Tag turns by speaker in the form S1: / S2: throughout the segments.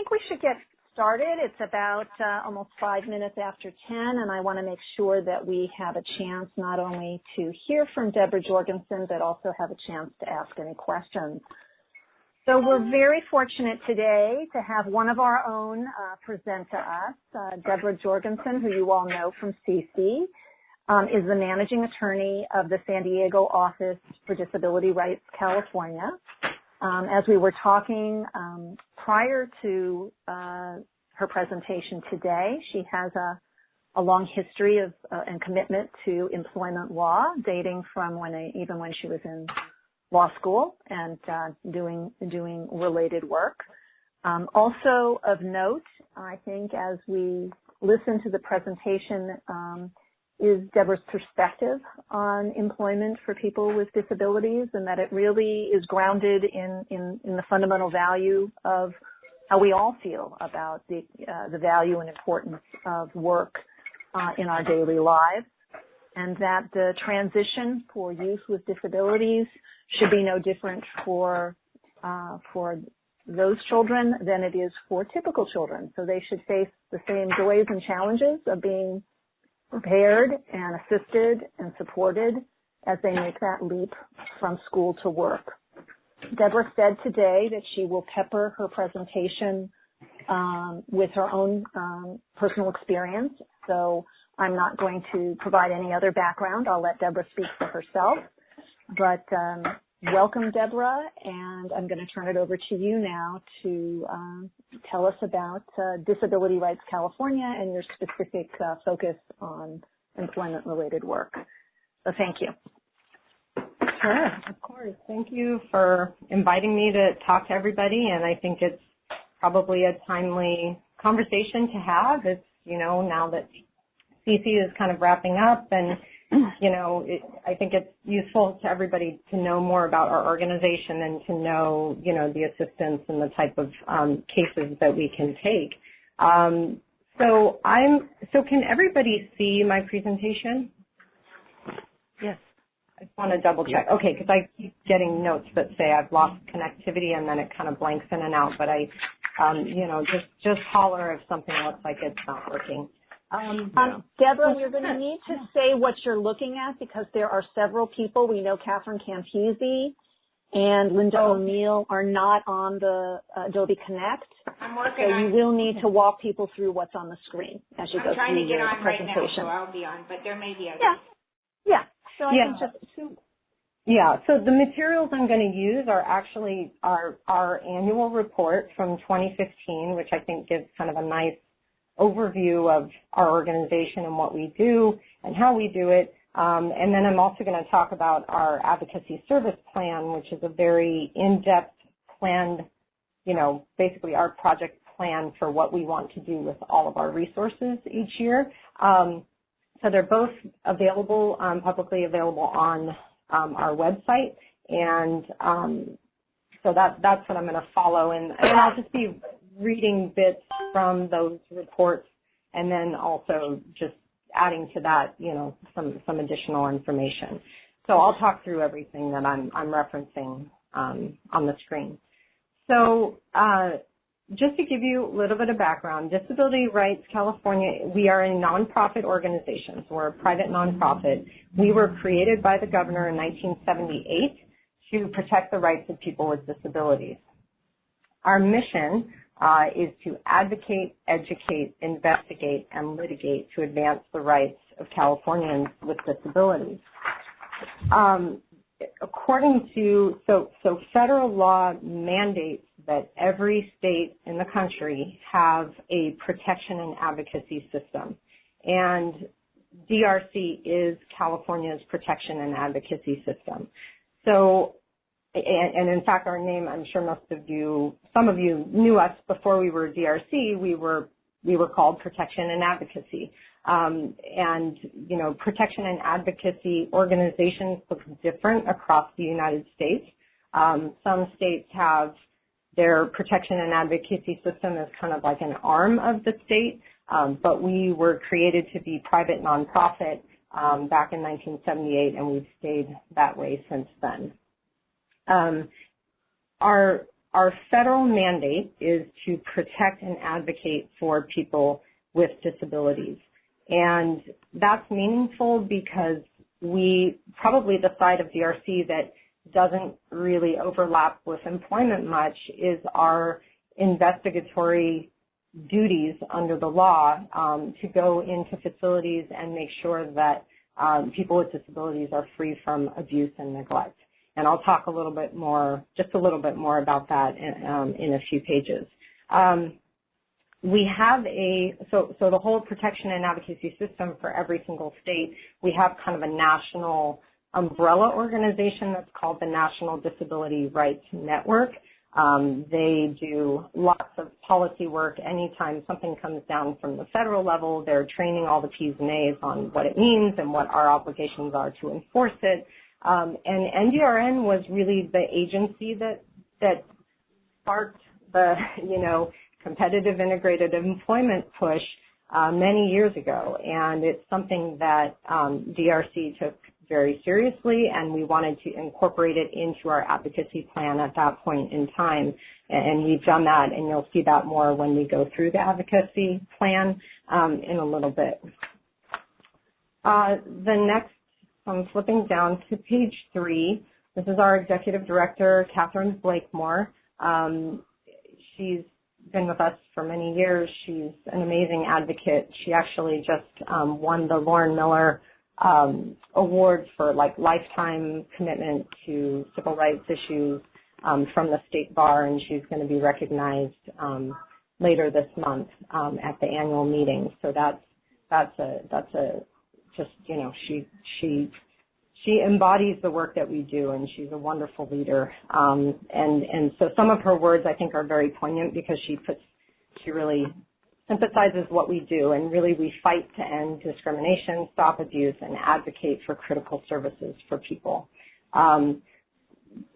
S1: think we should get started. It's about almost 5 minutes after 10, and I want to make sure that we have a chance not only to hear from Deborah Jorgensen, but also have a chance to ask any questions. So we're very fortunate today to have one of our own present to us. Deborah Jorgensen, who you all know from CC, is the managing attorney of the San Diego Office for Disability Rights California. As we were talking prior to her presentation today, she has a long history of and commitment to employment law, dating from even when she was in law school and doing related work. Also of note, I think, as we listen to the presentation, is Deborah's perspective on employment for people with disabilities, and that it really is grounded in the fundamental value of how we all feel about the value and importance of work in our daily lives, and that the transition for youth with disabilities should be no different for those children than it is for typical children. So they should face the same joys and challenges of being prepared and assisted and supported as they make that leap from school to work. Deborah said today that she will pepper her presentation with her own personal experience, so I'm not going to provide any other background. I'll let Deborah speak for herself. But welcome, Deborah, and I'm going to turn it over to you now to tell us about Disability Rights California and your specific focus on employment-related work. So thank you.
S2: Sure, of course. Thank you for inviting me to talk to everybody, and I think it's probably a timely conversation to have. It's, now that CC is kind of wrapping up, and I think it's useful to everybody to know more about our organization and to know, the assistance and the type of cases that we can take. So can everybody see my presentation? Yes. I just want to double check. Okay, because I keep getting notes that say I've lost connectivity and then it kind of blanks in and out, but I, just holler if something looks like it's not working.
S1: Deborah, you're going to need to say what you're looking at because there are several people. We know Catherine Campisi and Linda O'Neill are not on the Adobe Connect.
S3: I'm working
S1: so you will need to walk people through what's on the screen as you go through your presentation. I'm trying to get on right now, so
S3: I'll be on, but there may be others.
S1: Yeah. So I can just...
S2: so the materials I'm going to use are actually our annual report from 2015, which I think gives kind of a nice overview of our organization and what we do and how we do it. And then I'm also going to talk about our advocacy service plan, which is a very in-depth planned, basically our project plan for what we want to do with all of our resources each year. So they're both available, publicly available on our website. And so that's what I'm going to follow. And I'll just be reading bits from those reports and then also just adding to that, some additional information. So I'll talk through everything that I'm referencing on the screen. So just to give you a little bit of background, Disability Rights California, we are a nonprofit organization. So we're a private nonprofit. We were created by the governor in 1978 to protect the rights of people with disabilities. Our mission is to advocate, educate, investigate, and litigate to advance the rights of Californians with disabilities. According to, so federal law mandates that every state in the country have a protection and advocacy system. And DRC is California's protection and advocacy system. So, and in fact, our name, I'm sure some of you knew us before we were DRC. We were called Protection and Advocacy. And, protection and advocacy organizations look different across the United States. Some states have their protection and advocacy system as kind of like an arm of the state, but we were created to be private nonprofit back in 1978, and we've stayed that way since then. Our our federal mandate is to protect and advocate for people with disabilities. And that's meaningful because we, probably the side of DRC that doesn't really overlap with employment much is our investigatory duties under the law to go into facilities and make sure that people with disabilities are free from abuse and neglect. And I'll talk a little bit more, just a little bit more about that in a few pages. We have so the whole protection and advocacy system for every single state, we have kind of a national umbrella organization that's called the National Disability Rights Network. They do lots of policy work. Anytime something comes down from the federal level, they're training all the P's and A's on what it means and what our obligations are to enforce it. And NDRN was really the agency that sparked the, competitive integrated employment push many years ago. And it's something that DRC took very seriously, and we wanted to incorporate it into our advocacy plan at that point in time. And we've done that, and you'll see that more when we go through the advocacy plan in a little bit. The next, I'm flipping down to page 3. This is our executive director, Catherine Blakemore. She's been with us for many years. She's an amazing advocate. She actually just won the Lauren Miller award for lifetime commitment to civil rights issues from the state bar, and she's going to be recognized later this month at the annual meeting. So that's just she embodies the work that we do, and she's a wonderful leader. And so some of her words I think are very poignant because she really emphasizes what we do, and really we fight to end discrimination, stop abuse, and advocate for critical services for people.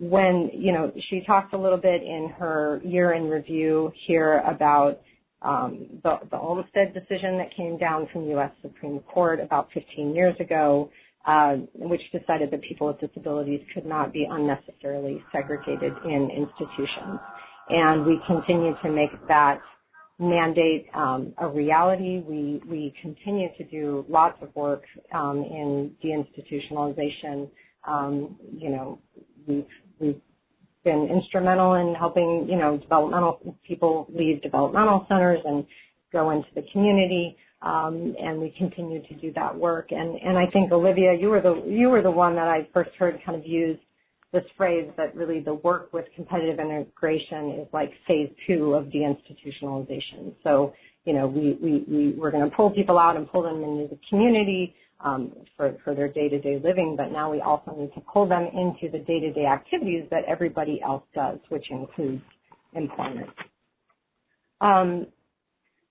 S2: She talks a little bit in her year in review here about the Olmstead decision that came down from the U.S. Supreme Court about 15 years ago, which decided that people with disabilities could not be unnecessarily segregated in institutions. And we continue to make that mandate a reality. We continue to do lots of work in deinstitutionalization. We've been instrumental in helping developmental people leave developmental centers and go into the community, and we continue to do that work. And I think, Olivia, you were the one that I first heard kind of use this phrase that really the work with competitive integration is like phase 2 of deinstitutionalization. So, we're going to pull people out and pull them into the community for their day-to-day living, but now we also need to pull them into the day-to-day activities that everybody else does, which includes employment.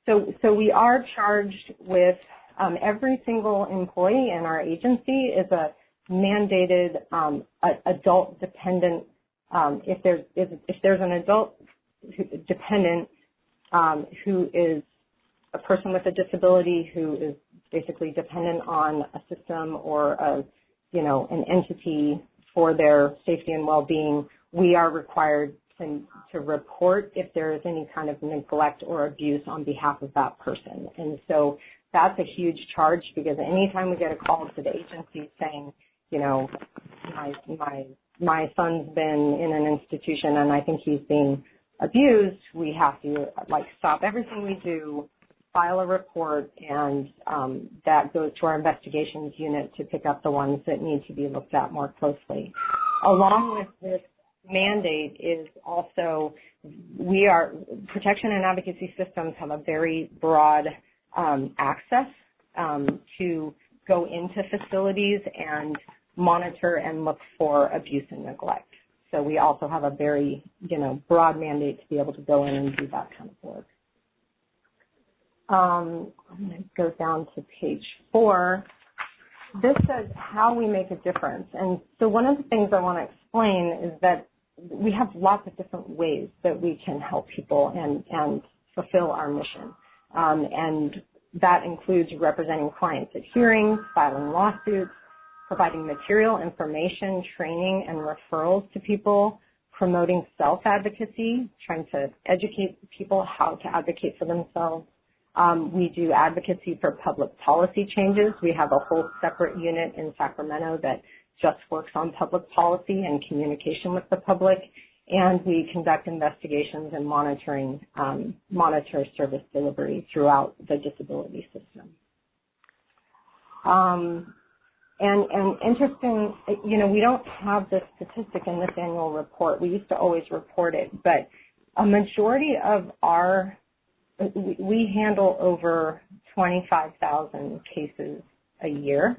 S2: So we are charged with every single employee in our agency is a mandated adult dependent. If there's an adult dependent who is a person with a disability who is basically dependent on a system or an entity for their safety and well-being, we are required to report if there is any kind of neglect or abuse on behalf of that person. And so that's a huge charge, because anytime we get a call to the agency saying, my son's been in an institution and I think he's being abused, we have to stop everything we do, file a report, and that goes to our investigations unit to pick up the ones that need to be looked at more closely. Along with this mandate is also, protection and advocacy systems have a very broad access to go into facilities and monitor and look for abuse and neglect. So we also have a very, broad mandate to be able to go in and do that kind of work. I'm going to go down to page 4. This says how we make a difference. And so one of the things I want to explain is that we have lots of different ways that we can help people and fulfill our mission. And that includes representing clients at hearings, filing lawsuits, providing material, information, training, and referrals to people promoting self-advocacy, trying to educate people how to advocate for themselves. We do advocacy for public policy changes. We have a whole separate unit in Sacramento that just works on public policy and communication with the public. And we conduct investigations and monitor service delivery throughout the disability system. And interesting, we don't have this statistic in this annual report. We used to always report it, but a majority of we handle over 25,000 cases a year,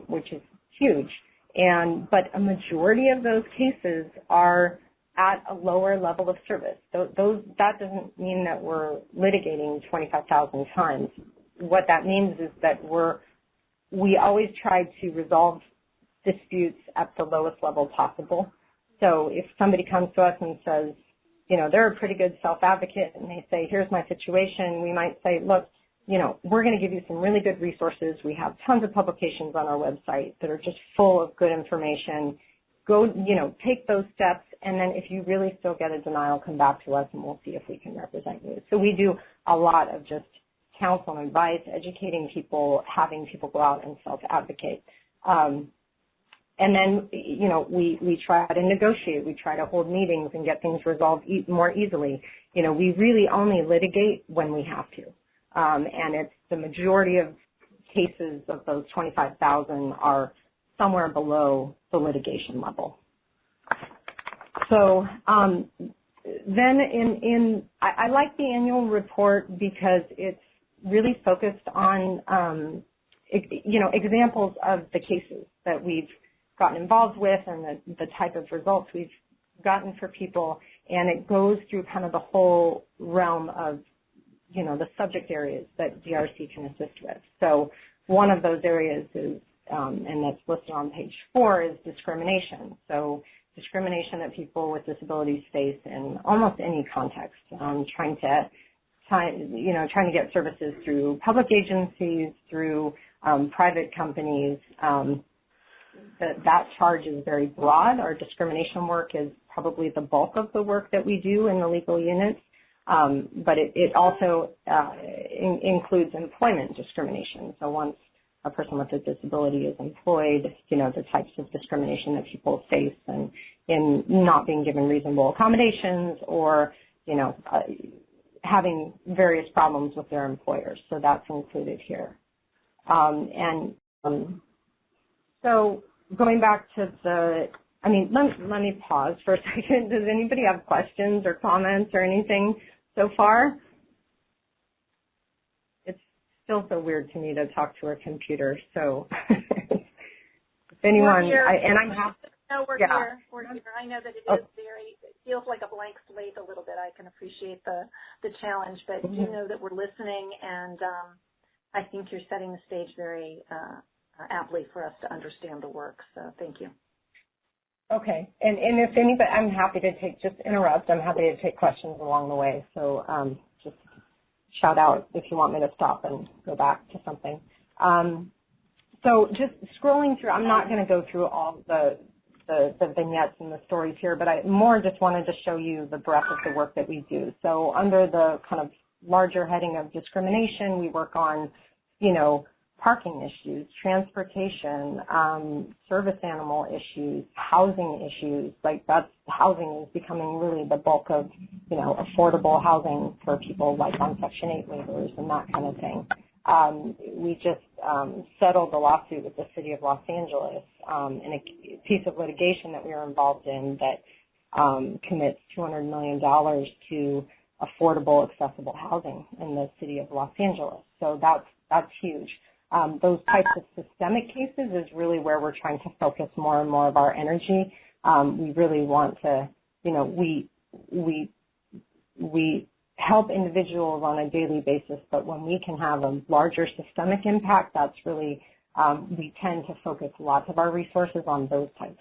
S2: which is huge. But a majority of those cases are at a lower level of service. That doesn't mean that we're litigating 25,000 times. What that means is that we always try to resolve disputes at the lowest level possible. So if somebody comes to us and says, they're a pretty good self-advocate and they say, here's my situation, we might say, look, we're going to give you some really good resources. We have tons of publications on our website that are just full of good information. Go, take those steps, and then if you really still get a denial, come back to us and we'll see if we can represent you. So we do a lot of just counsel and advice, educating people, having people go out and self-advocate. And then, we try to negotiate. We try to hold meetings and get things resolved more easily. We really only litigate when we have to. And it's the majority of cases of those 25,000 are somewhere below the litigation level. So then I like the annual report because it's really focused on, examples of the cases that we've gotten involved with and the type of results we've gotten for people, and it goes through kind of the whole realm of, the subject areas that DRC can assist with. So one of those areas is, and that's listed on page 4, is discrimination. So discrimination that people with disabilities face in almost any context, trying to get services through public agencies, through private companies. That charge is very broad. Our discrimination work is probably the bulk of the work that we do in the legal units, but it also includes employment discrimination. So once a person with a disability is employed, the types of discrimination that people face and in not being given reasonable accommodations or, having various problems with their employers. So that's included here. So going back to let me pause for a second. Does anybody have questions or comments or anything so far? It's still so weird to me to talk to a computer. So if anyone, I'm happy.
S1: No, we're here. We're here. I know that it feels like a blank slate a little bit. I can appreciate the challenge, but you know that we're listening, and I think you're setting the stage very aptly for us to understand the work. So thank you.
S2: Okay, and if anybody, I'm happy to interrupt. I'm happy to take questions along the way. So just shout out if you want me to stop and go back to something. So just scrolling through, I'm not going to go through all the vignettes and the stories here, but I more just wanted to show you the breadth of the work that we do. So under the kind of larger heading of discrimination, we work on, parking issues, transportation, service animal issues, housing issues. Housing is becoming really the bulk of, affordable housing for people like on Section 8 waivers and that kind of thing. We just settled a lawsuit with the City of Los Angeles in a piece of litigation that we were involved in that commits $200 million to affordable, accessible housing in the City of Los Angeles. So that's huge. Those types of systemic cases is really where we're trying to focus more and more of our energy. We really want to, we help individuals on a daily basis, but when we can have a larger systemic impact, that's really, we tend to focus lots of our resources on those types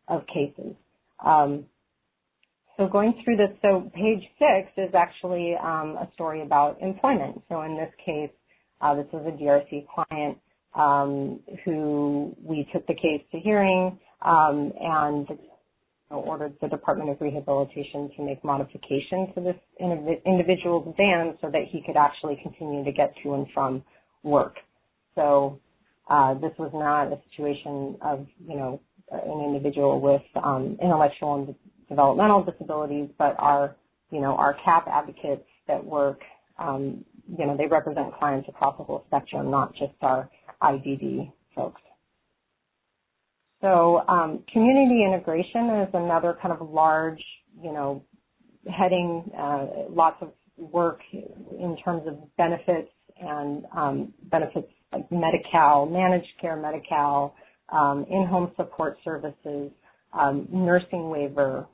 S2: of cases. So going through this, so page 6 is actually a story about employment. So in this case, this is a DRC client who we took the case to hearing, and ordered the Department of Rehabilitation to make modifications to this individual's van so that he could actually continue to get to and from work. So this was not a situation of, an individual with intellectual and developmental disabilities, but our CAP advocates that work, they represent clients across the whole spectrum, not just our IDD folks. So community integration is another kind of large, heading, lots of work in terms of benefits and benefits like Medi-Cal, managed care Medi-Cal, in-home support services, nursing waiver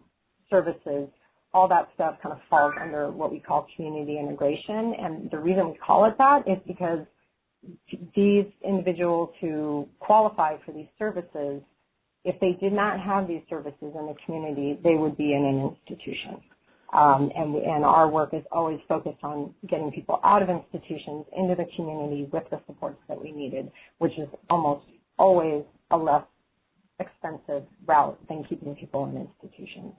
S2: services. All that stuff kind of falls under what we call community integration. And the reason we call it that is because these individuals who qualify for these services, if they did not have these services in the community, they would be in an institution. And our work is always focused on getting people out of institutions into the community with the supports that we needed, which is almost always a less expensive route than keeping people in institutions.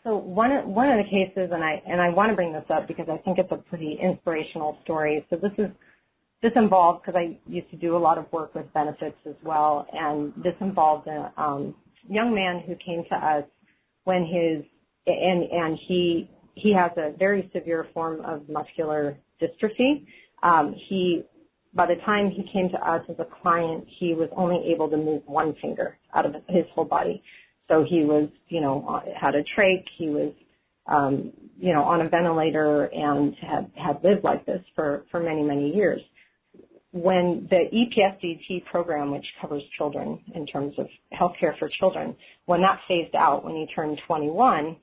S2: So one of the cases, and I want to bring this up because I think it's a pretty inspirational story. So this involved, because I used to do a lot of work with benefits as well, and this involved a young man who came to us when and he has a very severe form of muscular dystrophy. By the time he came to us as a client, he was only able to move one finger out of his whole body. So he was, had a trach, he was, on a ventilator and had lived like this for many, many years. When the EPSDT program, which covers children in terms of healthcare for children, when that phased out, when he turned 21,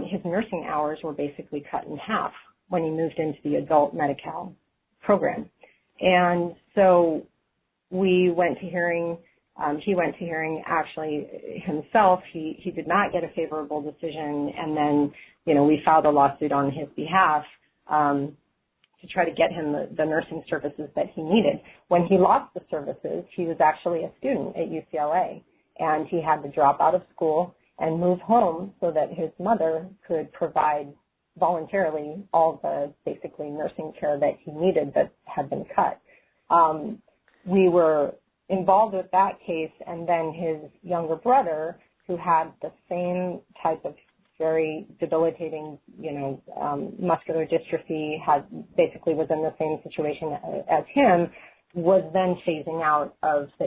S2: his nursing hours were basically cut in half when he moved into the adult Medi-Cal program. And so we went to hearing, he went to hearing actually himself. He did not get a favorable decision, and then, we filed a lawsuit on his behalf to try to get him the nursing services that he needed. When he lost the services, he was actually a student at UCLA, and he had to drop out of school and move home so that his mother could provide voluntarily all the basically nursing care that he needed that had been cut. We were involved with that case, and then his younger brother, who had the same type of very debilitating, muscular dystrophy, basically was in the same situation as him, was then phasing out of the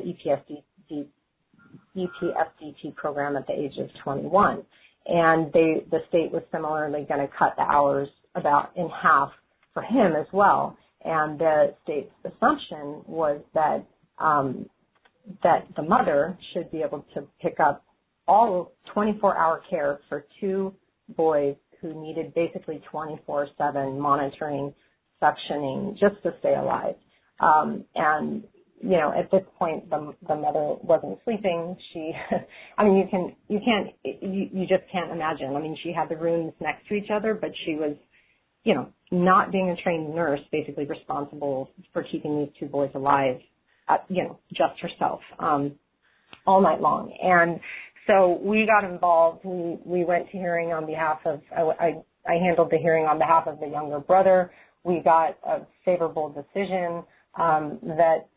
S2: EPSDT program at the age of 21. And the state was similarly going to cut the hours about in half for him as well. And the state's assumption was that that the mother should be able to pick up all 24-hour care for two boys who needed basically 24/7 monitoring, suctioning, just to stay alive. And at this point, the mother wasn't sleeping. She, you just can't imagine. She had the rooms next to each other, but she was, not being a trained nurse, basically responsible for keeping these two boys alive, just herself, all night long. And so we got involved. We went to hearing on behalf of, I handled the hearing on behalf of the younger brother. We got a favorable decision. That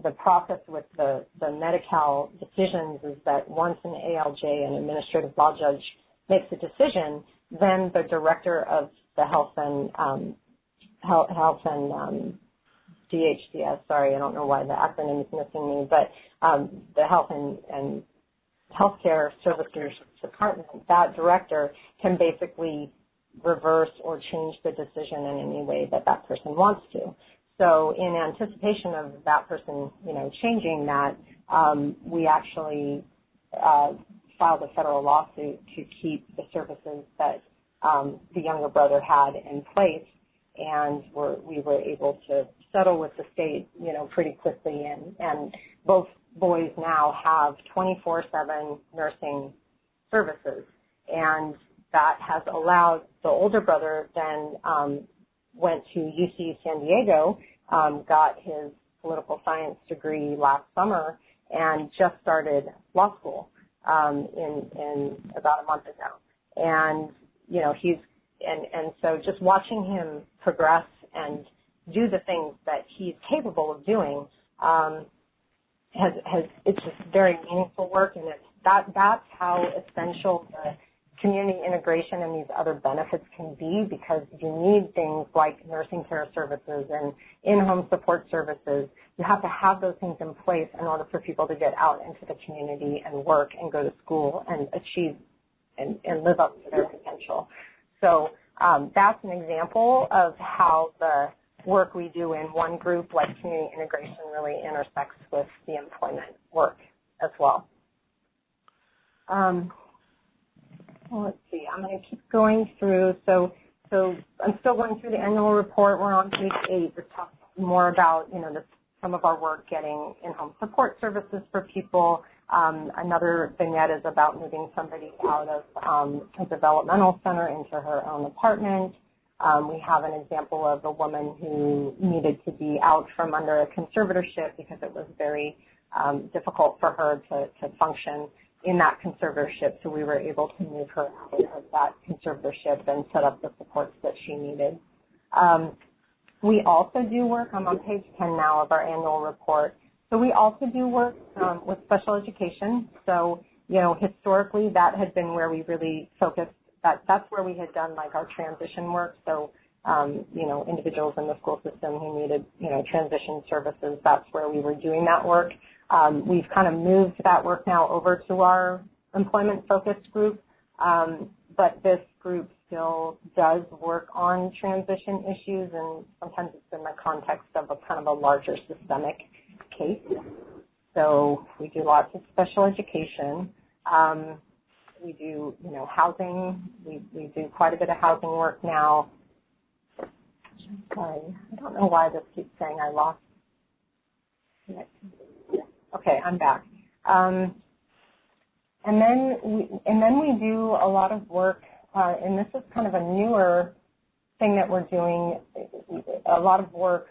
S2: the process with the Medi-Cal decisions is that once an ALJ, an administrative law judge, makes a decision, then the director of the health and DHCS, sorry, I don't know why the acronym is missing me, but the Health and Healthcare Services Department, that director can basically reverse or change the decision in any way that person wants to. So in anticipation of that person, changing that, we actually filed a federal lawsuit to keep the services that the younger brother had in place, and we were able to settle with the state, pretty quickly, and both boys now have 24/7 nursing services, and that has allowed the older brother then went to UC San Diego, got his political science degree last summer, and just started law school. in about a month ago. And, you know, and so just watching him progress and do the things that he's capable of doing, it's just very meaningful work, and that's how essential the community integration and these other benefits can be, because you need things like nursing care services and in-home support services. You have to have those things in place in order for people to get out into the community and work and go to school and achieve and live up to their potential. So that's an example of how the work we do in one group like community integration really intersects with the employment work as well. Well, let's see, I'm going to keep going through. So I'm still going through the annual report. We're on page 8. We're talking more about, you know, some of our work getting in-home support services for people. Another vignette is about moving somebody out of a developmental center into her own apartment. We have an example of a woman who needed to be out from under a conservatorship because it was very difficult for her to function in that conservatorship, so we were able to move her out of that conservatorship and set up the supports that she needed. We also do work, I'm on page 10 now of our annual report, so we also do work with special education. So, you know, historically that had been where we really focused, that's where we had done like our transition work. So, you know, individuals in the school system who needed, you know, transition services, that's where we were doing that work. We've kind of moved that work now over to our employment-focused group, but this group still does work on transition issues, and sometimes it's in the context of a kind of a larger systemic case. So we do lots of special education. We do, you know, housing. We do quite a bit of housing work now. Sorry, I don't know why this keeps saying I lost. Okay, I'm back. And then we do a lot of work, and this is kind of a newer thing that we're doing, a lot of work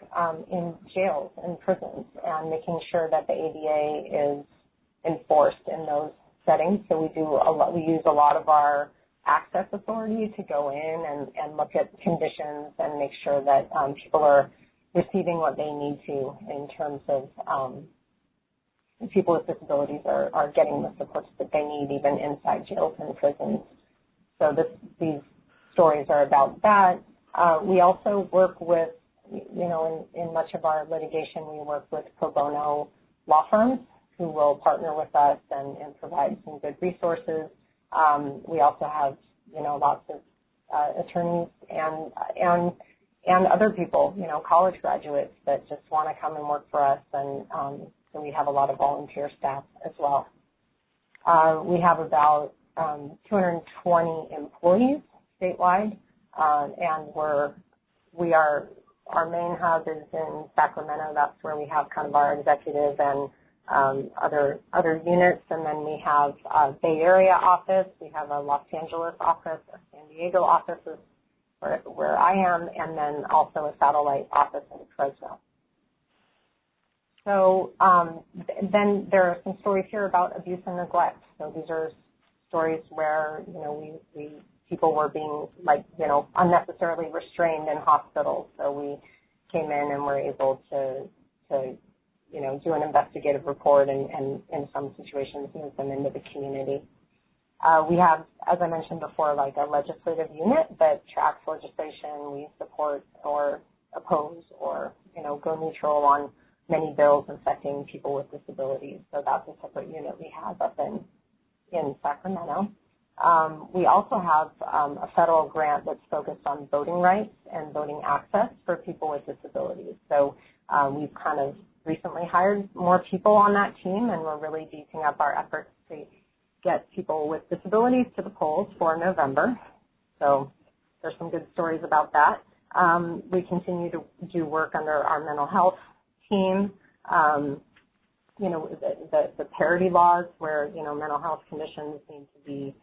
S2: in jails and prisons and making sure that the ADA is enforced in those settings. So we use a lot of our access authority to go in and look at conditions and make sure that people are receiving what they need to in terms of people with disabilities are getting the supports that they need even inside jails and prisons. So these stories are about that. We also work with, you know, in much of our litigation, we work with pro bono law firms who will partner with us and provide some good resources. We also have, you know, lots of attorneys and other people, you know, college graduates that just want to come and work for us, and so we have a lot of volunteer staff as well. We have about 220 employees statewide, and our main hub is in Sacramento. That's where we have kind of our executive and other units, and then we have a Bay Area office, we have a Los Angeles office, a San Diego office is where I am, and then also a satellite office in Fresno. So then there are some stories here about abuse and neglect. So these are stories where, you know, people were being, like, you know, unnecessarily restrained in hospitals. So we came in and were able to you know, do an investigative report and in some situations move them into the community. We have, as I mentioned before, like a legislative unit that tracks legislation. We support or oppose or, you know, go neutral on many bills affecting people with disabilities. So that's a separate unit we have up in Sacramento. We also have a federal grant that's focused on voting rights and voting access for people with disabilities. So we've kind of recently hired more people on that team, and we're really beefing up our efforts to get people with disabilities to the polls for November. So there's some good stories about that. We continue to do work under our mental health team. You know, the parity laws where, you know, mental health conditions need to be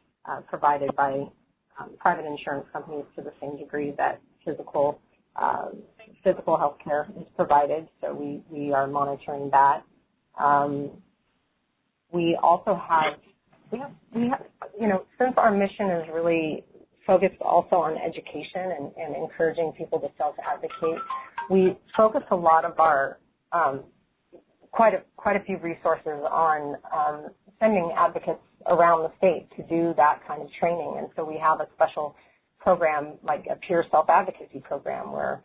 S2: provided by private insurance companies to the same degree that physical health care is provided, so we are monitoring that. We also have we have, since our mission is really focused also on education and encouraging people to self-advocate, we focus a lot of our quite a few resources on sending advocates around the state to do that kind of training. And so we have a special program, like a peer self-advocacy program, where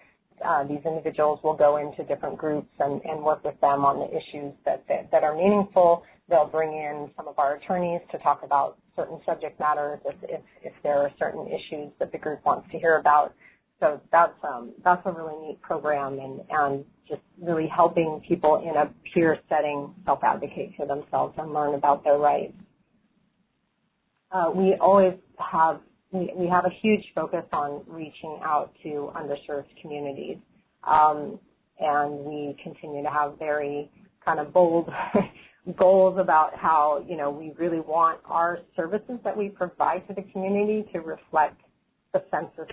S2: these individuals will go into different groups and work with them on the issues that are meaningful. They'll bring in some of our attorneys to talk about certain subject matters if there are certain issues that the group wants to hear about. So that's a really neat program, and just really helping people in a peer setting self-advocate for themselves and learn about their rights. We always have we have a huge focus on reaching out to underserved communities, and we continue to have very kind of bold goals about how we really want our services that we provide to the community to reflect the census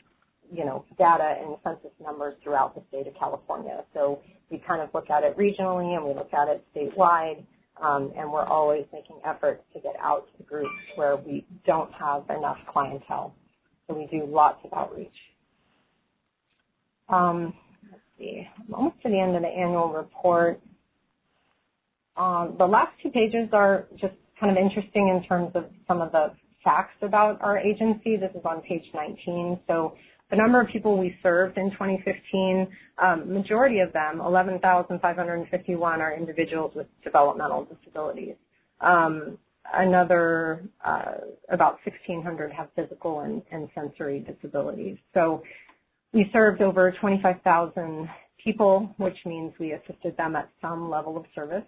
S2: data and census numbers throughout the state of California. So we kind of look at it regionally and we look at it statewide, and we're always making efforts to get out to the groups where we don't have enough clientele. So we do lots of outreach. Let's see, I'm almost to the end of the annual report. The last two pages are just kind of interesting in terms of some of the facts about our agency. This is on page 19. So the number of people we served in 2015, majority of them, 11,551, are individuals with developmental disabilities. Another about 1,600 have physical and sensory disabilities. So we served over 25,000 people, which means we assisted them at some level of service.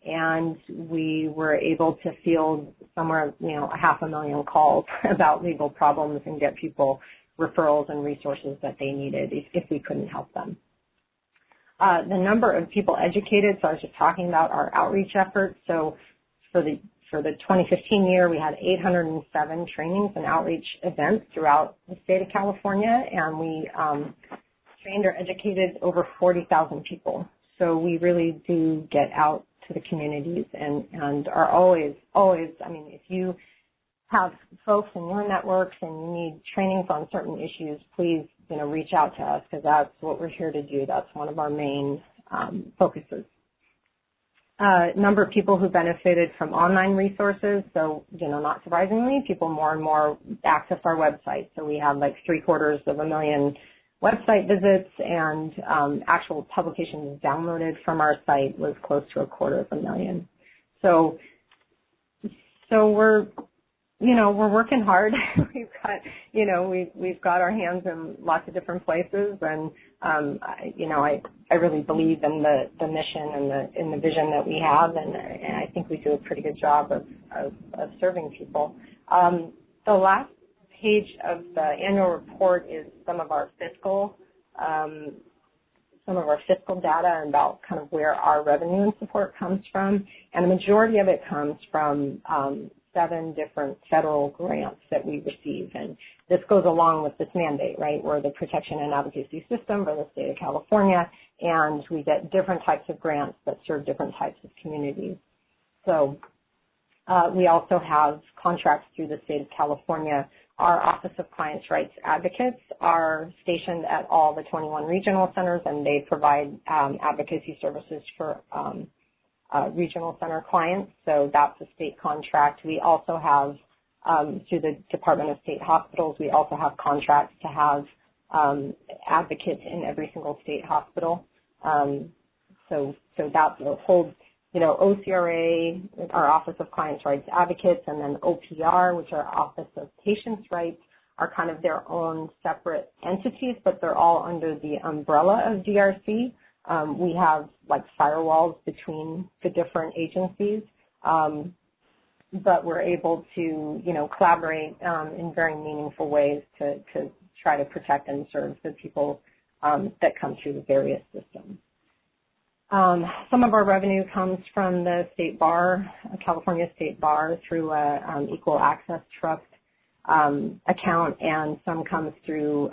S2: And we were able to field somewhere, 500,000 calls about legal problems and get people referrals and resources that they needed if we couldn't help them. The number of people educated, so I was just talking about our outreach efforts. So for the 2015 year, we had 807 trainings and outreach events throughout the state of California, and we trained or educated over 40,000 people. So we really do get out to the communities and are always, I mean, if you have folks in your networks and you need trainings on certain issues, please, reach out to us, because that's what we're here to do. That's one of our main focuses. Number of people who benefited from online resources. So, not surprisingly, people more and more access our website. So we have like 750,000 website visits, and actual publications downloaded from our site was close to 250,000. So we're, we're working hard. We've got our hands in lots of different places, and I really believe in the mission and the vision that we have, and I think we do a pretty good job of serving people. The last page of the annual report is some of our fiscal data about kind of where our revenue and support comes from, and the majority of it comes from 7 different federal grants that we receive, and this goes along with this mandate, right? We're the protection and advocacy system for the state of California, and we get different types of grants that serve different types of communities. So we also have contracts through the state of California. Our Office of Clients' Rights Advocates are stationed at all the 21 regional centers, and they provide advocacy services for regional center clients. So that's a state contract. We also have, through the Department of State Hospitals, we also have contracts to have advocates in every single state hospital. So that holds, OCRA, our Office of Clients' Rights Advocates, and then OPR, which are Office of Patients' Rights, are kind of their own separate entities, but they're all under the umbrella of DRC. We have like firewalls between the different agencies, but we're able to, collaborate in very meaningful ways to try to protect and serve the people that come through the various systems. Some of our revenue comes from the State Bar, California State Bar, through a Equal Access Trust account, and some comes through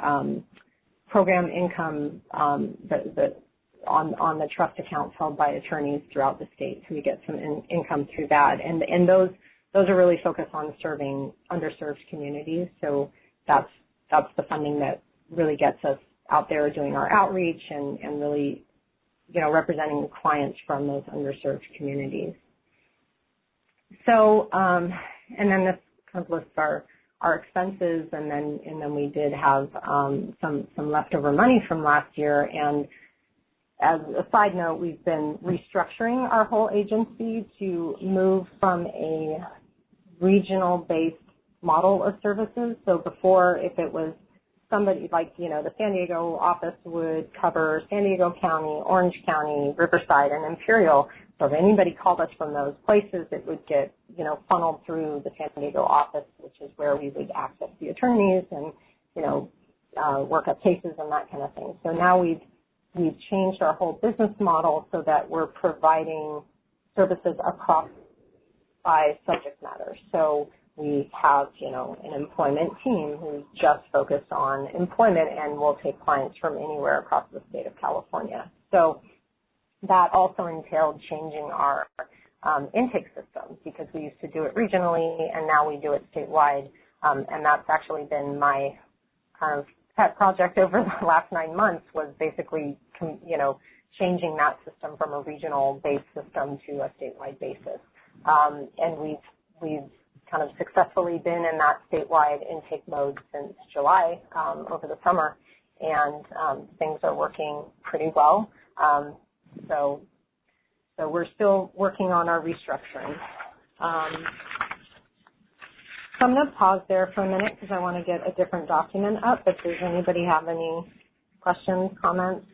S2: program income on the trust accounts held by attorneys throughout the state. So we get some income through that, and those those are really focused on serving underserved communities. So that's the funding that really gets us out there doing our outreach and really, representing clients from those underserved communities. So, and then this kind of lists our expenses, and then we did have some leftover money from last year. And as a side note, we've been restructuring our whole agency to move from a regional-based model of services. So before, if it was somebody like, the San Diego office would cover San Diego County, Orange County, Riverside, and Imperial. So if anybody called us from those places, it would get, funneled through the San Diego office, which is where we would access the attorneys and, work up cases and that kind of thing. So now we've changed our whole business model so that we're providing services across by subject matter. So we have, an employment team who's just focused on employment and will take clients from anywhere across the state of California. So that also entailed changing our intake systems, because we used to do it regionally and now we do it statewide. And that's actually been my kind of pet project over the last 9 months, was basically, changing that system from a regional-based system to a statewide basis. And we've kind of successfully been in that statewide intake mode since July over the summer, and things are working pretty well. So we're still working on our restructuring. So I'm going to pause there for a minute because I want to get a different document up. If does anybody have any questions, comments?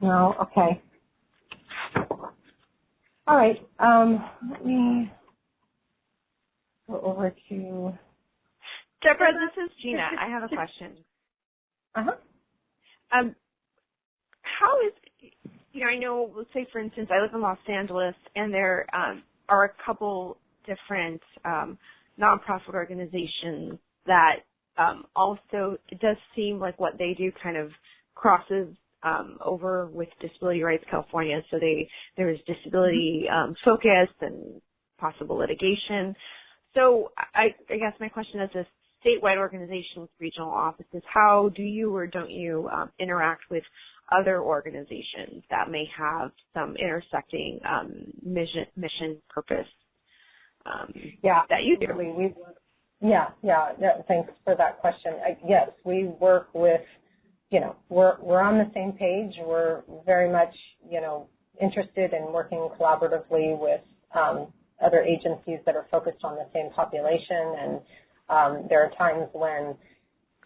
S2: No? Okay. All right. Let me go over to...
S4: Deborah, this is Gina. I have a question. How is, I know, let's say, for instance, I live in Los Angeles, and there are a couple different nonprofit organizations that also, it does seem like what they do kind of crosses over with Disability Rights California. So there's disability focus and possible litigation. So I guess my question is, this statewide organization with regional offices, how do you or don't you interact with other organizations that may have some intersecting mission purpose that you do?
S2: Thanks for that question. Yes, we work with, we're on the same page. We're very much, interested in working collaboratively with other agencies that are focused on the same population, and there are times when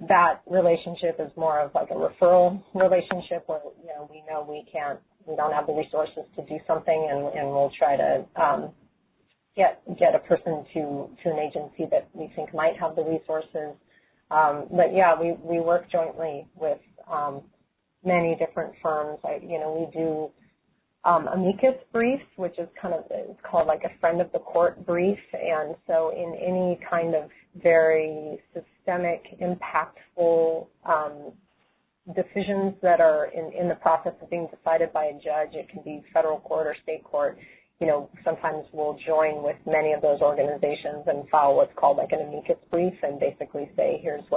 S2: that relationship is more of like a referral relationship where, we know we don't have the resources to do something, and we'll try to get a person to an agency that we think might have the resources. But yeah, we work jointly with many different firms. We do amicus briefs, which is it's called like a friend of the court brief. And so in any kind of very systemic, impactful decisions that are in the process of being decided by a judge, it can be federal court or state court, sometimes we'll join with many of those organizations and file what's called like an amicus brief, and basically say, here's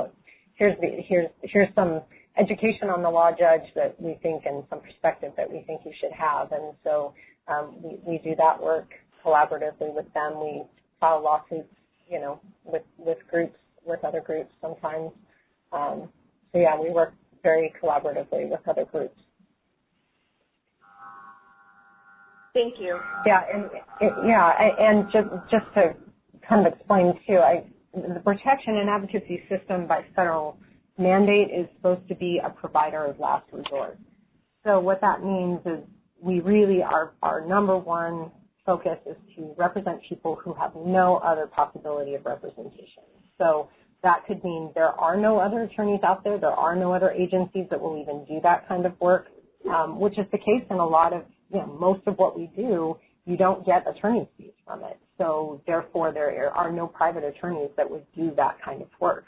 S2: some education on the law, judge, that we think, and some perspective that we think you should have. And so we do that work collaboratively with them. We file lawsuits, with groups, with other groups sometimes. So yeah, we work very collaboratively with other groups.
S4: Thank you.
S2: Yeah, and just to kind of explain too, the protection and advocacy system by federal mandate is supposed to be a provider of last resort. So what that means is we really, our number one focus is to represent people who have no other possibility of representation. So that could mean there are no other attorneys out there, there are no other agencies that will even do that kind of work, which is the case in a lot of, most of what we do. You don't get attorney's fees from it. So therefore there are no private attorneys that would do that kind of work.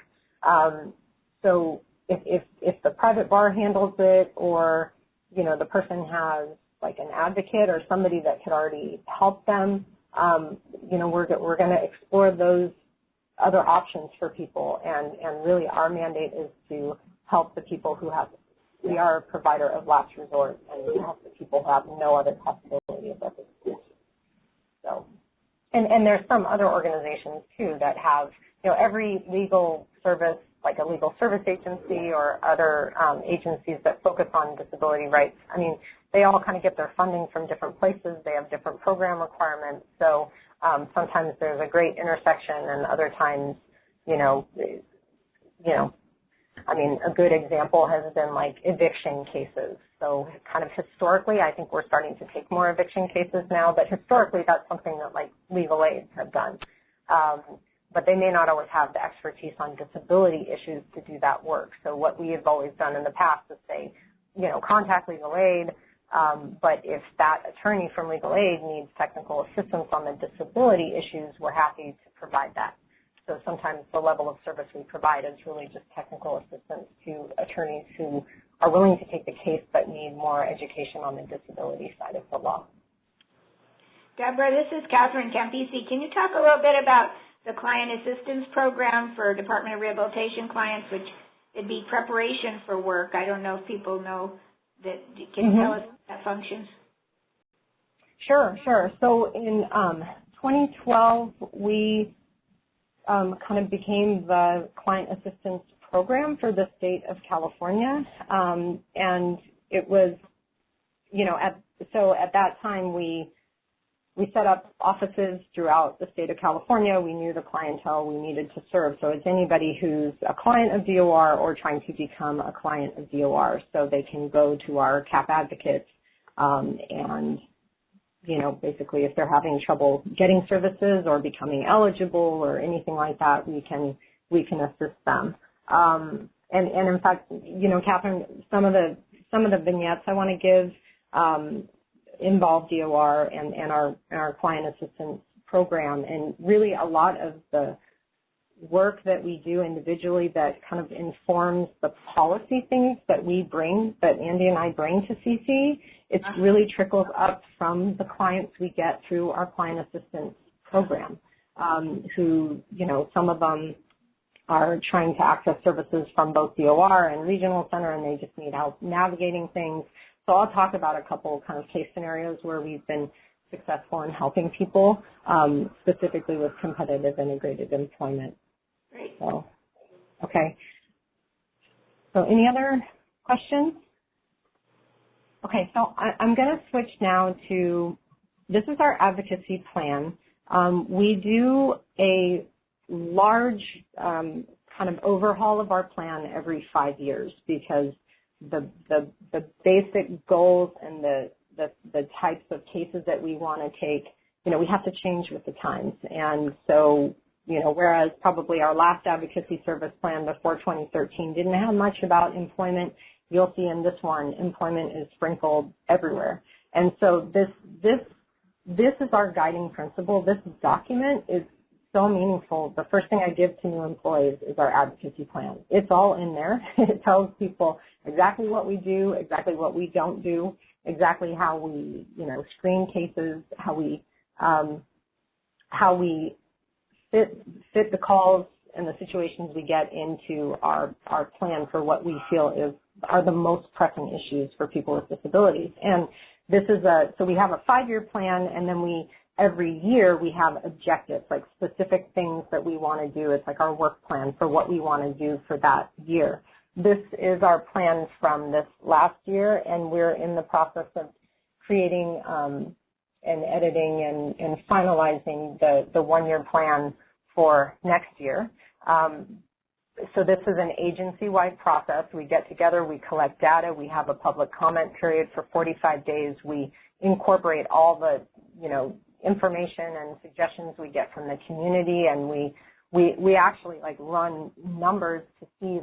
S2: So if the private bar handles it, or, the person has like an advocate or somebody that could already help them, we're going to explore those other options for people, and really our mandate is to help the people who have, we are a provider of last resort, and we help the people who have no other possibility of representation. So, and there's some other organizations too that have, every legal service, like a legal service agency or other agencies that focus on disability rights, I mean, they all kind of get their funding from different places. They have different program requirements. So sometimes there's a great intersection, and other times, I mean, a good example has been like eviction cases. So kind of historically, I think we're starting to take more eviction cases now, but historically that's something that like legal aids have done. But they may not always have the expertise on disability issues to do that work. So what we have always done in the past is say, contact legal aid, but if that attorney from legal aid needs technical assistance on the disability issues, we're happy to provide that. So sometimes the level of service we provide is really just technical assistance to attorneys who are willing to take the case but need more education on the disability side of the law.
S3: Deborah, this is Catherine Campisi. Can you talk a little bit about the Client Assistance Program for Department of Rehabilitation clients, which would be preparation for work? I don't know if people know that. Can you tell us how that functions?
S2: Sure. So in 2012, we kind of became the Client Assistance Program for the state of California, and it was, at that time we set up offices throughout the state of California. We knew the clientele we needed to serve, so it's anybody who's a client of DOR or trying to become a client of DOR, so they can go to our CAP advocates and basically if they're having trouble getting services or becoming eligible or anything like that, we can assist them. And in fact, Catherine, some of the vignettes I want to give involve DOR and our client assistance program, and really a lot of the work that we do individually that kind of informs the policy things that Andy and I bring to CC. It really trickles up from the clients we get through our client assistance program, who, some of them are trying to access services from both DOR and regional center, and they just need help navigating things. So I'll talk about a couple kind of case scenarios where we've been successful in helping people, specifically with competitive integrated employment.
S3: Great.
S2: So, okay. So any other questions? Okay, so I'm going to switch now to, this is our advocacy plan. We do a large kind of overhaul of our plan every 5 years because the basic goals and the types of cases that we want to take, we have to change with the times. And so, whereas probably our last advocacy service plan before 2013 didn't have much about employment, you'll see in this one, employment is sprinkled everywhere. And so this is our guiding principle. This document is so meaningful. The first thing I give to new employees is our advocacy plan. It's all in there. It tells people exactly what we do, exactly what we don't do, exactly how we, screen cases, how we fit the calls and the situations we get into our plan for what we feel are the most pressing issues for people with disabilities. And this is so we have a 5-year plan, and then every year we have objectives, like specific things that we want to do. It's like our work plan for what we want to do for that year. This is our plan from this last year, and we're in the process of creating and editing and finalizing the 1-year plan for next year. So this is an agency-wide process. We get together, we collect data, we have a public comment period for 45 days. We incorporate all the, information and suggestions we get from the community, and we actually run numbers to see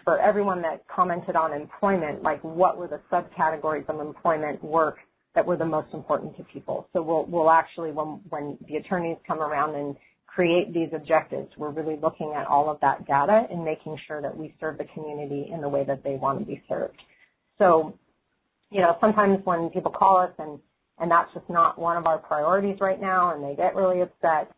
S2: for everyone that commented on employment, what were the subcategories of employment work that were the most important to people. So we'll actually, when the attorneys come around and create these objectives, we're really looking at all of that data and making sure that we serve the community in the way that they want to be served. So, sometimes when people call us and that's just not one of our priorities right now and they get really upset,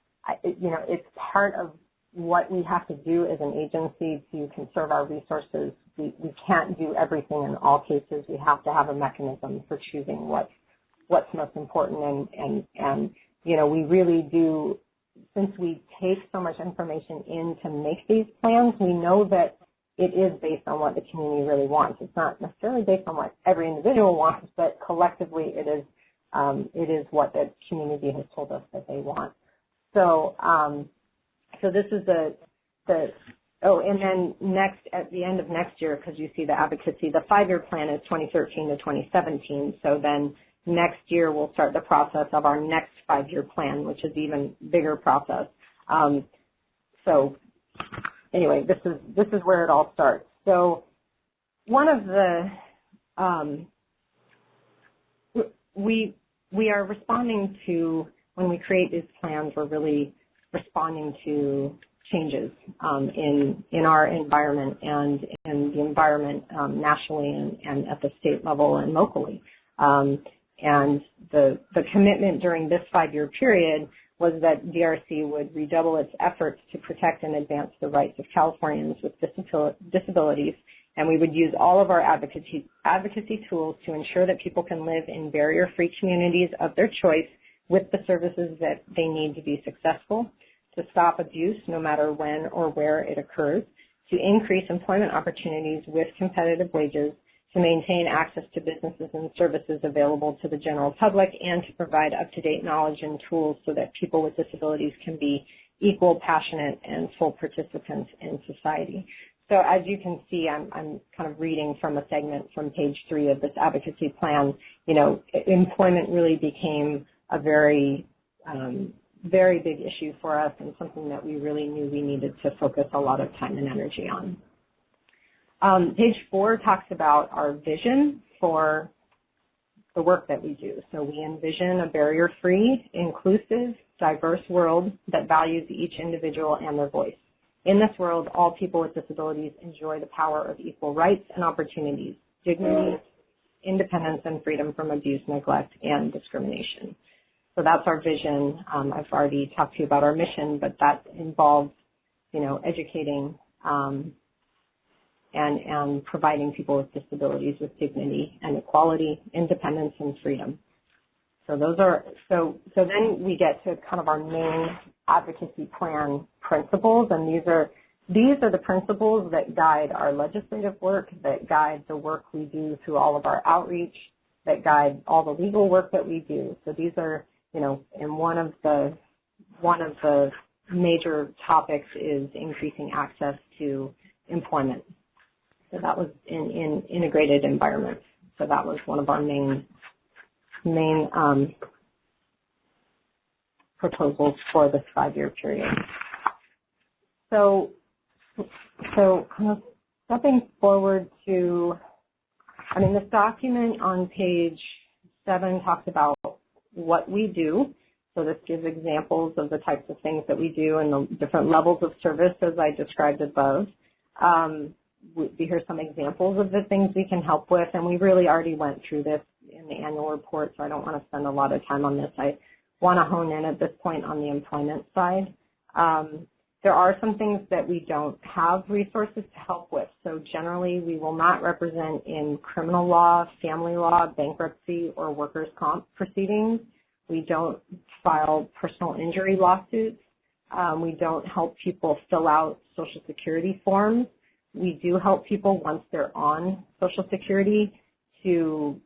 S2: it's part of what we have to do as an agency to conserve our resources. We can't do everything in all cases. We have to have a mechanism for choosing what's most important, and we really do, since we take so much information in to make these plans, we know that it is based on what the community really wants. It's not necessarily based on what every individual wants, but collectively it is what the community has told us that they want. So so this is and then next, at the end of next year, because you see the advocacy, the 5-year plan is 2013 to 2017. So then next year we'll start the process of our next 5-year plan, which is even bigger process. So anyway, this is where it all starts. So one of the we are responding to, when we create these plans, we're really responding to changes in our environment and in the environment nationally and at the state level and locally. And the commitment during this 5-year period was that DRC would redouble its efforts to protect and advance the rights of Californians with disabilities, and we would use all of our advocacy tools to ensure that people can live in barrier-free communities of their choice with the services that they need to be successful, to stop abuse no matter when or where it occurs, to increase employment opportunities with competitive wages, to maintain access to businesses and services available to the general public, and to provide up-to-date knowledge and tools so that people with disabilities can be equal, passionate, and full participants in society. So as you can see, I'm kind of reading from a segment from page 3 of this advocacy plan. Employment really became a very very big issue for us and something that we really knew we needed to focus a lot of time and energy on. Page 4 talks about our vision for the work that we do. So we envision a barrier-free, inclusive, diverse world that values each individual and their voice. In this world, all people with disabilities enjoy the power of equal rights and opportunities, dignity, independence, and freedom from abuse, neglect, and discrimination. So that's our vision. I've already talked to you about our mission, but that involves, educating and providing people with disabilities with dignity and equality, independence, and freedom. So those are, so then we get to kind of our main advocacy plan principles, and these are the principles that guide our legislative work, that guide the work we do through all of our outreach, that guide all the legal work that we do. So these are, and one of the major topics is increasing access to employment. So that was in integrated environments. So that was one of our main proposals for this 5-year period. So kind of stepping forward to, this document on page 7 talks about what we do. So this gives examples of the types of things that we do and the different levels of service as I described above. Here's some examples of the things we can help with, and we really already went through this in the annual report, so I don't want to spend a lot of time on this. I want to hone in at this point on the employment side. There are some things that we don't have resources to help with. So generally, we will not represent in criminal law, family law, bankruptcy, or workers' comp proceedings. We don't file personal injury lawsuits. We don't help people fill out Social Security forms. We do help people once they're on Social Security to,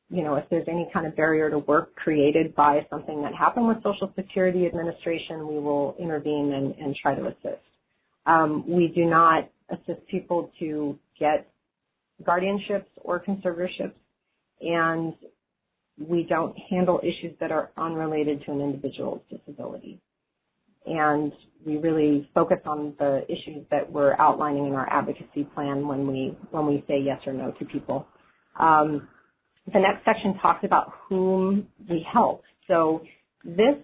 S2: if there's any kind of barrier to work created by something that happened with Social Security Administration, we will intervene and try to assist. We do not assist people to get guardianships or conservatorships, and we don't handle issues that are unrelated to an individual's disability. And we really focus on the issues that we're outlining in our advocacy plan when we say yes or no to people. the next section talks about whom we help. So this,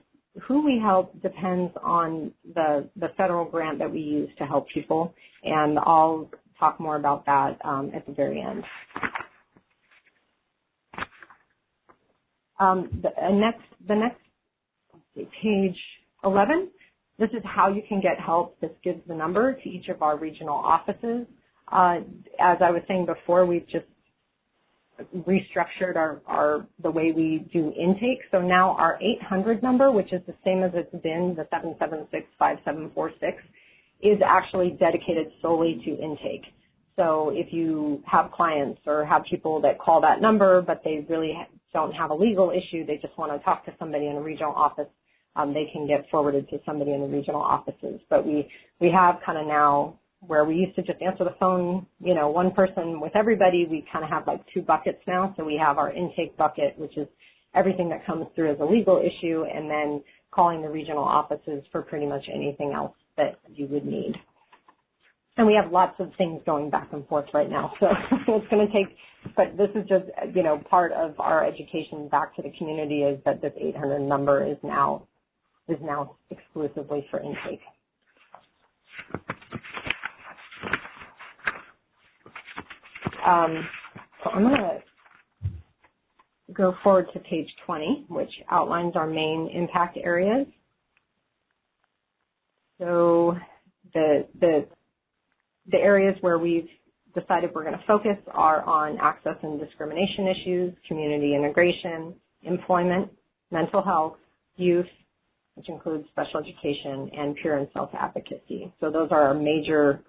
S2: who we help, depends on the federal grant that we use to help people, and I'll talk more about that at the very end. The next page 11, this is how you can get help. This gives the number to each of our regional offices. As I was saying before, we've just restructured the way we do intake. So now our 800 number, which is the same as it's been, the 776-5746, is actually dedicated solely to intake. So if you have clients or have people that call that number, but they really don't have a legal issue, they just want to talk to somebody in a regional office, they can get forwarded to somebody in the regional offices. But we have kind of now, where we used to just answer the phone, you know, one person with everybody, we kind of have like two buckets now. So we have our intake bucket, which is everything that comes through as a legal issue, and then calling the regional offices for pretty much anything else that you would need. And we have lots of things going back and forth right now, so it's going to take, but this is just, you know, part of our education back to the community is that this 800 number is now exclusively for intake. So I'm going to go forward to page 20, which outlines our main impact areas. So the areas where we've decided we're going to focus are on access and discrimination issues, community integration, employment, mental health, youth, which includes special education, and peer and self-advocacy. So those are our major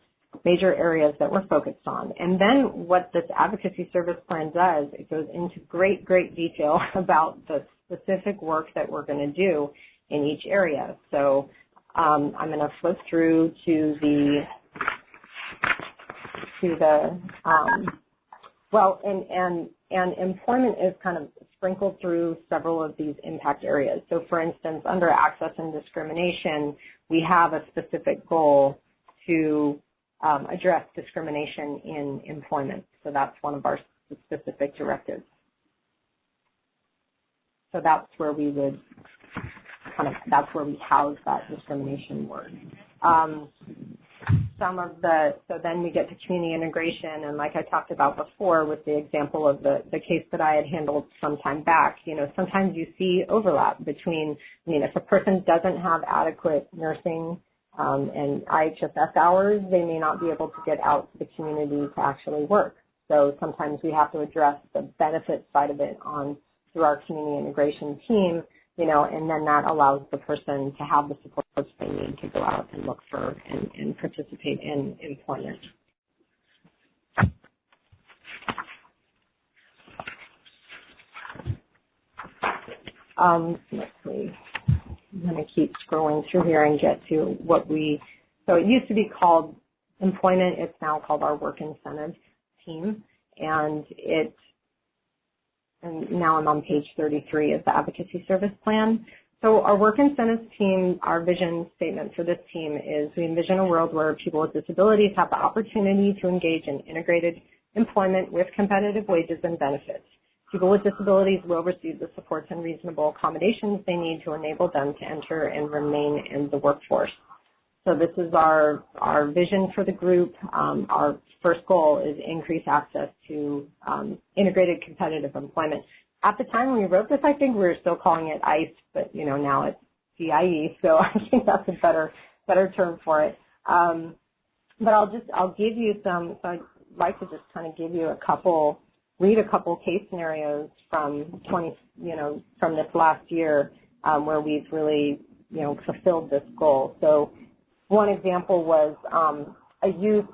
S2: areas that we're focused on. And then what this advocacy service plan does, it goes into great detail about the specific work that we're going to do in each area. So I'm going to flip through to the employment is kind of sprinkled through several of these impact areas. So for instance, under access and discrimination, we have a specific goal to address discrimination in employment. So that's one of our specific directives. So that's where we would that's where we house that discrimination work. So then we get to community integration, and like I talked about before with the example of the case that I had handled some time back, you know, sometimes you see overlap between, I mean, if a person doesn't have adequate nursing and IHSS hours, they may not be able to get out to the community to actually work. So sometimes we have to address the benefit side of it through our community integration team, you know, and then that allows the person to have the supports they need to go out and look for and participate in employment. Let's see. I'm going to keep scrolling through here and get to so it used to be called employment. It's now called our work incentive team, and now I'm on page 33 of the advocacy service plan. So our work incentives team, our vision statement for this team is we envision a world where people with disabilities have the opportunity to engage in integrated employment with competitive wages and benefits. People with disabilities will receive the supports and reasonable accommodations they need to enable them to enter and remain in the workforce. So this is our vision for the group. Our first goal is increase access to integrated competitive employment. At the time when we wrote this, I think we were still calling it ICE, but you know now it's CIE, so I think that's a better term for it. But I'll give you some. So I'd like to just kind of give you read a couple case scenarios from from this last year where we've really fulfilled this goal. So one example was a youth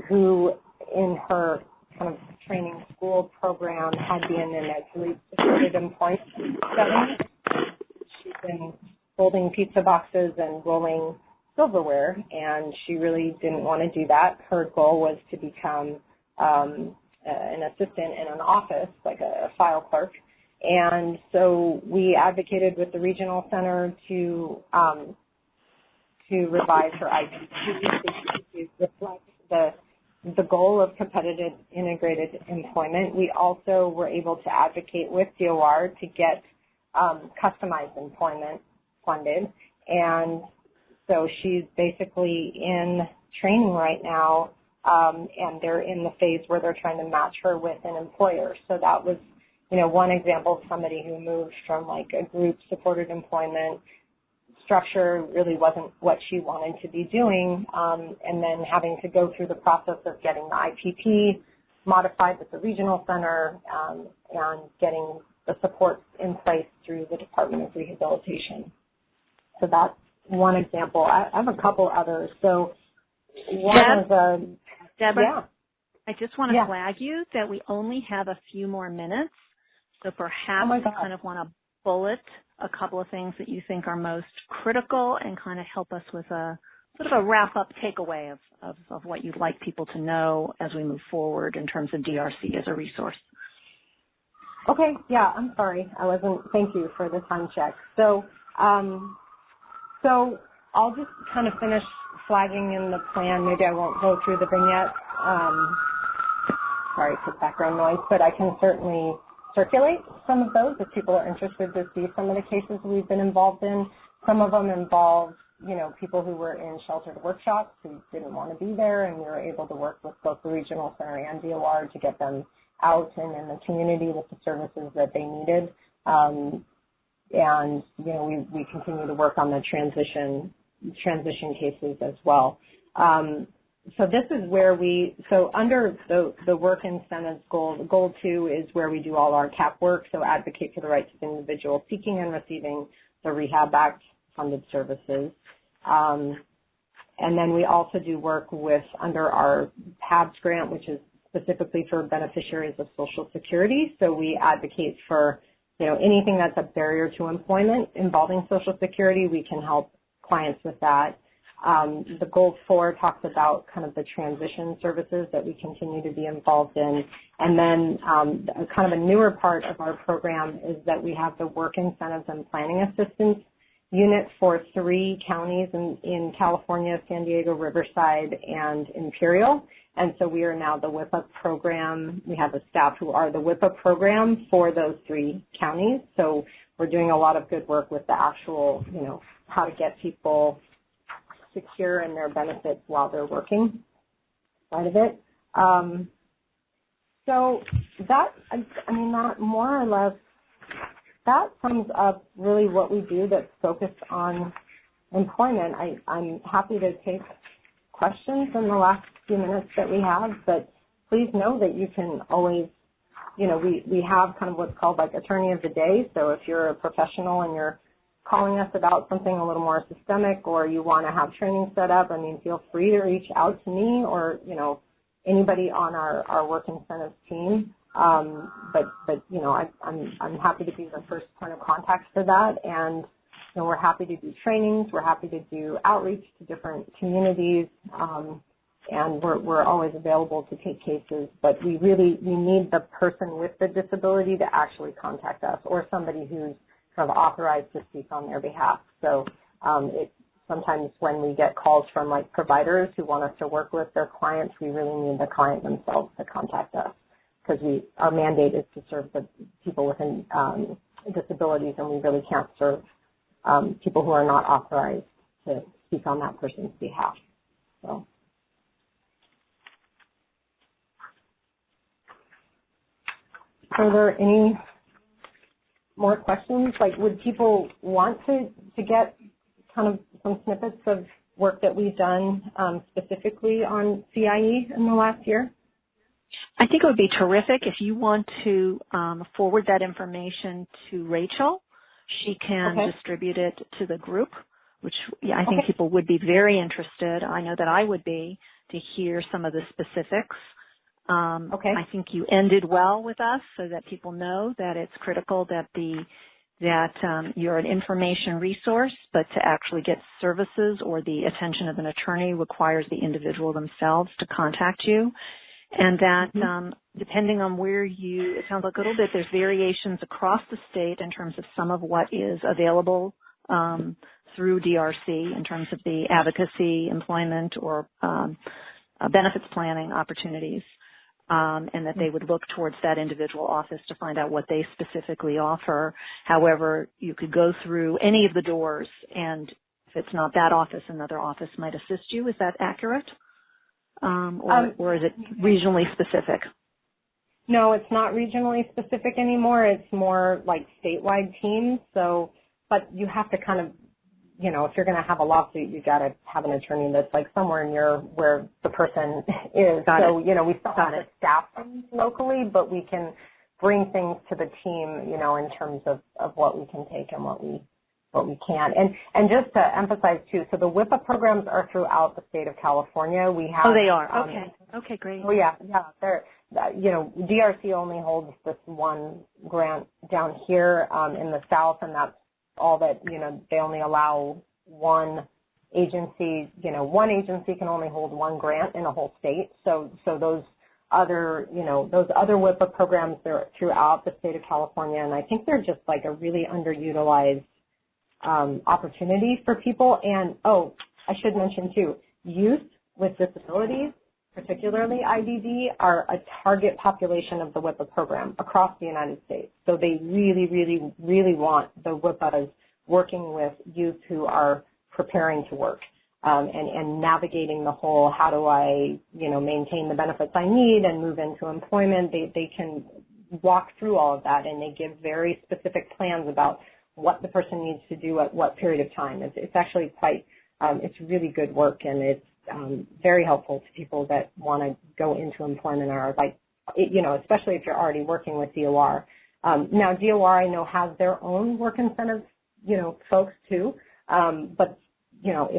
S2: who in her kind of training school program had been in a group supported employment setting. She's been folding pizza boxes and rolling silverware, and she really didn't want to do that. Her goal was to become an assistant in an office, like a file clerk. And so we advocated with the regional center to revise her IDP to reflect the goal of competitive integrated employment, we also were able to advocate with DOR to get customized employment funded. And so she's basically in training right now, and they're in the phase where they're trying to match her with an employer. So that was, one example of somebody who moved from like a group supported employment structure, really wasn't what she wanted to be doing, and then having to go through the process of getting the IPP modified with the regional center, and getting the support in place through the Department of Rehabilitation. So that's one example. I have a couple others. So one is
S1: Deborah,
S2: yeah.
S1: I just want to flag you that we only have a few more minutes, so perhaps you kind of want to bullet a couple of things that you think are most critical and kind of help us with a sort of a wrap-up takeaway of what you'd like people to know as we move forward in terms of DRC as a resource.
S2: Okay, yeah, I'm sorry. Thank you for the time check. So, so I'll just kind of finish flagging in the plan. Maybe I won't go through the vignette. Sorry for background noise, but I can certainly circulate some of those if people are interested to see some of the cases we've been involved in. Some of them involve, people who were in sheltered workshops who didn't want to be there, and we were able to work with both the regional center and DOR to get them out and in the community with the services that they needed. And, we continue to work on the transition cases as well. So this is where so under the work incentives goal, the goal 2 is where we do all our CAP work, so advocate for the rights of individuals seeking and receiving the Rehab Act funded services. And then we also do work under our PABS grant, which is specifically for beneficiaries of Social Security. So we advocate for, anything that's a barrier to employment involving Social Security, we can help clients with that. The goal 4 talks about kind of the transition services that we continue to be involved in. And then kind of a newer part of our program is that we have the work incentives and planning assistance unit for 3 counties in California, San Diego, Riverside, and Imperial. And so we are now the WIPA program. We have a staff who are the WIPA program for those 3 counties. So we're doing a lot of good work with the actual, how to get people secure in their benefits while they're working side of it. So that, that more or less, that sums up really what we do that's focused on employment. I'm happy to take questions in the last few minutes that we have, but please know that you can always, we have kind of what's called like attorney of the day. So if you're a professional and you're calling us about something a little more systemic, or you want to have training set up, feel free to reach out to me or, anybody on our work incentives team. But I'm happy to be the first point of contact for that. And, we're happy to do trainings. We're happy to do outreach to different communities. And we're always available to take cases, but we need the person with the disability to actually contact us, or somebody who's kind of authorized to speak on their behalf. So sometimes when we get calls from like providers who want us to work with their clients, we really need the client themselves to contact us, because our mandate is to serve the people with disabilities, and we really can't serve people who are not authorized to speak on that person's behalf. So. Are there any more questions? Like, would people want to get kind of some snippets of work that we've done specifically on CIE in the last year?
S1: I think it would be terrific if you want to forward that information to Rachel. She can distribute it to the group, which I think people would be very interested. I know that I would be, to hear some of the specifics. I think you ended well with us, so that people know that it's critical that you're an information resource, but to actually get services or the attention of an attorney requires the individual themselves to contact you. And that depending on where it sounds like a little bit, there's variations across the state in terms of some of what is available through DRC in terms of the advocacy, employment, or benefits planning opportunities, and that they would look towards that individual office to find out what they specifically offer. However, you could go through any of the doors, and if it's not that office, another office might assist you. Is that accurate? Or is it regionally specific?
S2: No, it's not regionally specific anymore. It's more like statewide teams. So, but you have to kind of, you know, if you're going to have a lawsuit, you got to have an attorney that's like somewhere near where the person is. You know, we still have to staff them locally, but we can bring things to the team, you know, in terms of what we can take and what we can. And just to emphasize too, so the WIPA programs are throughout the state of California. We have.
S1: Oh, they are. Okay, great.
S2: Oh yeah. They're, you know, DRC only holds this one grant down here in the South, and that's all that, you know, they only allow one agency, you know, one agency can only hold one grant in a whole state. So those other, you know, those other WIPA programs, they're throughout the state of California, and I think they're just like a really underutilized opportunity for people. And, oh, I should mention too, youth with disabilities, particularly IDD, are a target population of the WIPA program across the United States. So they really, really, really want the WIPAs working with youth who are preparing to work and navigating the whole, how do I, you know, maintain the benefits I need and move into employment. They can walk through all of that, and they give very specific plans about what the person needs to do at what period of time. It's actually quite, it's really good work, and it's very helpful to people that want to go into employment or are like, you know, especially if you're already working with DOR. Now, DOR, I know, has their own work incentive, you know, folks too, but, you know,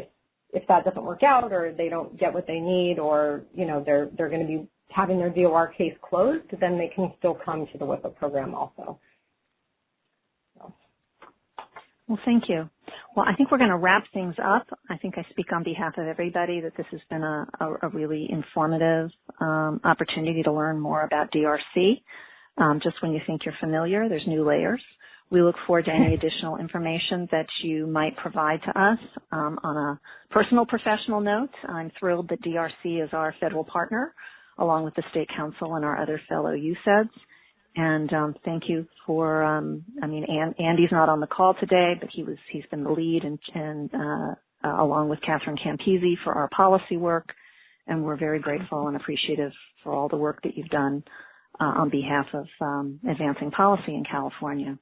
S2: if that doesn't work out or they don't get what they need, or, you know, they're going to be having their DOR case closed, then they can still come to the WIPA program also.
S1: Well, thank you. Well, I think we're going to wrap things up. I think I speak on behalf of everybody that this has been a really informative opportunity to learn more about DRC. Just when you think you're familiar, there's new layers. We look forward to any additional information that you might provide to us. On a personal, professional note, I'm thrilled that DRC is our federal partner, along with the State Council and our other fellow USEDs. And thank you for, I mean, Andy's not on the call today, but he's been the lead and along with Catherine Campisi for our policy work. And we're very grateful and appreciative for all the work that you've done on behalf of advancing policy in California.